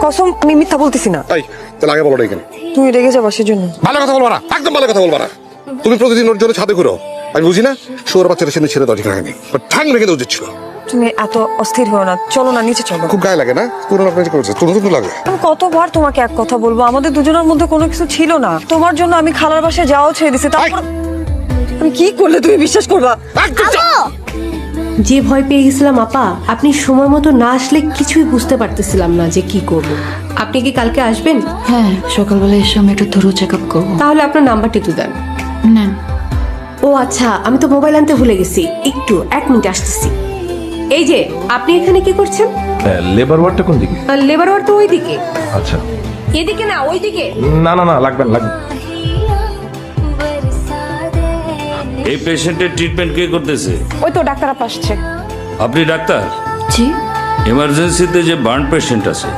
কসম আমি মিথ্যা বলতেছি না। তাই তাহলে আগে বলো না কেন? তুমি রেগে যাবা সেজন্য। ভালো কথা বলবা না, একদম ভালো কথা বলবা না। তুমি প্রতিদিন ওর জন্য ছাদে ঘুরো, আমি বুঝি না? শুয়োর বাচ্চাটা সেদিন ছেড়ে দাও, ঠিক হয়নি, ঠ্যাং রেখে দেওয়া উচিত ছিল। তুমি এত অস্থির হও না, চলো না নিচে চলো। খুব গায়ে লাগে না? পুরোনো আপনার করেছে, তুমি নতুন লাগে। আমি কতবার তোমাকে এক কথা বলবো, আমাদের দুজনের মধ্যে কোনো কিছু ছিল না। তোমার জন্য আমি খালার বাসায় যাওয়াও ছেড়ে দিছি, তারপর আমি কি করলে তুমি বিশ্বাস করবা? একদম চুপ। যে ভয় পেয়ে গেছিলাম আপা, আপনি সময় মতো না আসলে কিছুই বুঝতে পারতেছিলাম না যে কি করব। আপনি কি কালকে আসবেন? হ্যাঁ, সকালবেলা এসে আমি একটু থ্রো চেক আপ করবো। তাহলে আপনার নাম্বারটা একটু দেন। নেন। ও আচ্ছা, আমি তো মোবাইল আনতে ভুলে গেছি, একটু 1 মিনিট আসতেছি। এই যে আপনি এখানে কি করছেন? লেবার ওয়ার্ডটা কোন দিকে? লেবার ওয়ার্ড তো ওইদিকে। আচ্ছা, এদিকে না, ওইদিকে। না না না, লাগবে না, লাগবে। এই পেশেন্টের ট্রিটমেন্ট কে করতেছে? ওই তো ডাক্তার আপা আসছে। আপনি ডাক্তার? জি। এমার্জেন্সিতে যে বার্ন পেশেন্ট আছে